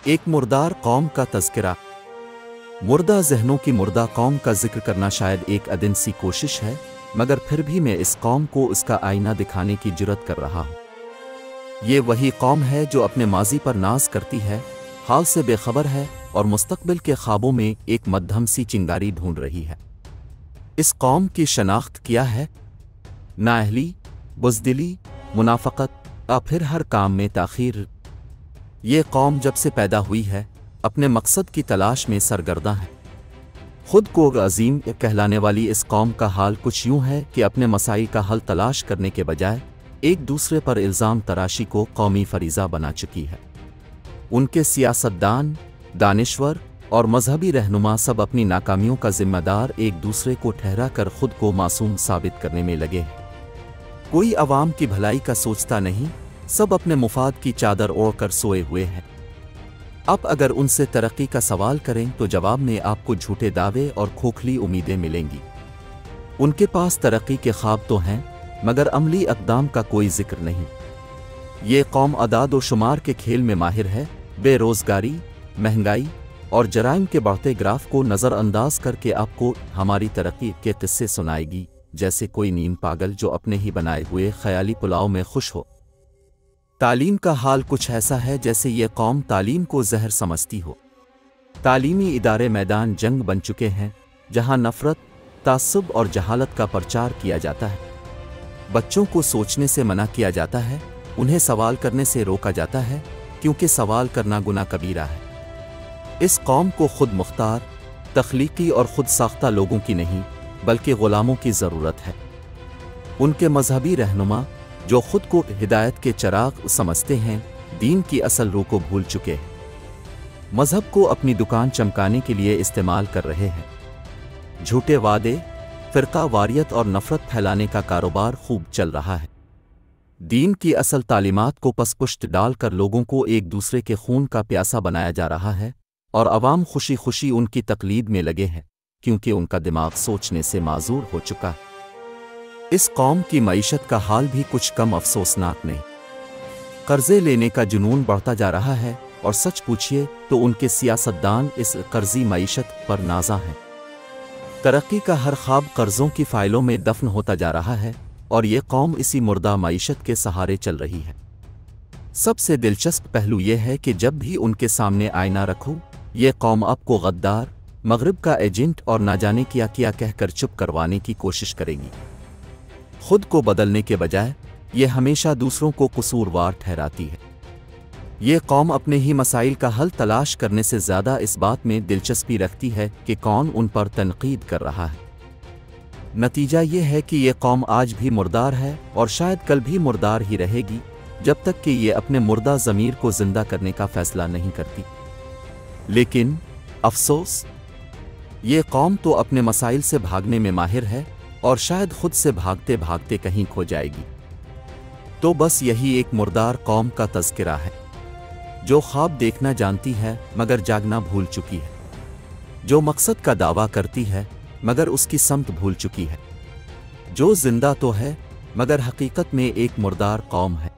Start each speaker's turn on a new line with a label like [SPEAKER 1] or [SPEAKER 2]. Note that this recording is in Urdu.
[SPEAKER 1] ایک مردار قوم کا تذکرہ۔ مردہ ذہنوں کی مردہ قوم کا ذکر کرنا شاید ایک ادن سی کوشش ہے، مگر پھر بھی میں اس قوم کو اس کا آئینہ دکھانے کی جرت کر رہا ہوں۔ یہ وہی قوم ہے جو اپنے ماضی پر ناز کرتی ہے، حال سے بے خبر ہے اور مستقبل کے خوابوں میں ایک مدھم سی چنگاری ڈھونڈ رہی ہے۔ اس قوم کی شناخت کیا ہے؟ نااہلی، بزدلی، منافقت اور پھر ہر کام میں تاخیر۔ یہ قوم جب سے پیدا ہوئی ہے اپنے مقصد کی تلاش میں سرگرداں ہے۔ خود کو عظیم کہلانے والی اس قوم کا حال کچھ یوں ہے کہ اپنے مسائل کا حل تلاش کرنے کے بجائے ایک دوسرے پر الزام تراشی کو قومی فریضہ بنا چکی ہے۔ ان کے سیاستدان، دانشور اور مذہبی رہنما سب اپنی ناکامیوں کا ذمہ دار ایک دوسرے کو ٹھہرا کر خود کو معصوم ثابت کرنے میں لگے ہیں۔ کوئی عوام کی بھلائی کا سوچتا نہیں، سب اپنے مفاد کی چادر اوڑھ کر سوئے ہوئے ہیں۔ اب اگر ان سے ترقی کا سوال کریں تو جواب میں آپ کو جھوٹے دعوے اور کھوکھلی امیدیں ملیں گی۔ ان کے پاس ترقی کے خواب تو ہیں، مگر عملی اقدام کا کوئی ذکر نہیں۔ یہ قوم اعداد و شمار کے کھیل میں ماہر ہے، بے روزگاری، مہنگائی اور جرائم کے بڑھتے گراف کو نظر انداز کر کے آپ کو ہماری ترقی کے قصے سنائے گی، جیسے کوئی نیم پاگل جو اپنے ہی بنائے ہوئے خیالی پلاؤ میں خوش ہو۔ تعلیم کا حال کچھ ایسا ہے جیسے یہ قوم تعلیم کو زہر سمجھتی ہو۔ تعلیمی ادارے میدان جنگ بن چکے ہیں، جہاں نفرت، تعصب اور جہالت کا پرچار کیا جاتا ہے۔ بچوں کو سوچنے سے منع کیا جاتا ہے، انہیں سوال کرنے سے روکا جاتا ہے، کیونکہ سوال کرنا گناہ کبیرہ ہے۔ اس قوم کو خود مختار، تخلیقی اور خود ساختہ لوگوں کی نہیں، بلکہ غلاموں کی ضرورت ہے۔ ان کے مذہبی رہنما جو خود کو ہدایت کے چراغ سمجھتے ہیں، دین کی اصل روح کو بھول چکے ہیں، مذہب کو اپنی دکان چمکانے کے لیے استعمال کر رہے ہیں۔ جھوٹے وعدے، فرقہ واریت اور نفرت پھیلانے کا کاروبار خوب چل رہا ہے۔ دین کی اصل تعلیمات کو پس پشت ڈال کر لوگوں کو ایک دوسرے کے خون کا پیاسا بنایا جا رہا ہے، اور عوام خوشی خوشی ان کی تقلید میں لگے ہیں، کیونکہ ان کا دماغ سوچنے سے معذور ہو چکا ہے۔ اس قوم کی معیشت کا حال بھی کچھ کم افسوسناک نہیں۔ قرضے لینے کا جنون بڑھتا جا رہا ہے، اور سچ پوچھئے تو ان کے سیاستدان اس قرضی معیشت پر نازاں ہیں۔ ترقی کا ہر خواب قرضوں کی فائلوں میں دفن ہوتا جا رہا ہے، اور یہ قوم اسی مردہ معیشت کے سہارے چل رہی ہے۔ سب سے دلچسپ پہلو یہ ہے کہ جب بھی ان کے سامنے آئینہ رکھو، یہ قوم آپ کو غدار، مغرب کا ایجنٹ اور نہ جانے کیا کہہ کر چپ کروانے کی کوشش کرے گی۔ خود کو بدلنے کے بجائے یہ ہمیشہ دوسروں کو قصوروار ٹھہراتی ہے۔ یہ قوم اپنے ہی مسائل کا حل تلاش کرنے سے زیادہ اس بات میں دلچسپی رکھتی ہے کہ کون ان پر تنقید کر رہا ہے۔ نتیجہ یہ ہے کہ یہ قوم آج بھی مردار ہے اور شاید کل بھی مردار ہی رہے گی، جب تک کہ یہ اپنے مردہ ضمیر کو زندہ کرنے کا فیصلہ نہیں کرتی۔ لیکن افسوس، یہ قوم تو اپنے مسائل سے بھاگنے میں ماہر ہے، اور شاید خود سے بھاگتے بھاگتے کہیں کھو جائے گی۔ تو بس یہی ایک مردار قوم کا تذکرہ ہے، جو خواب دیکھنا جانتی ہے مگر جاگنا بھول چکی ہے، جو مقصد کا دعویٰ کرتی ہے مگر اس کی سمت بھول چکی ہے، جو زندہ تو ہے مگر حقیقت میں ایک مردار قوم ہے۔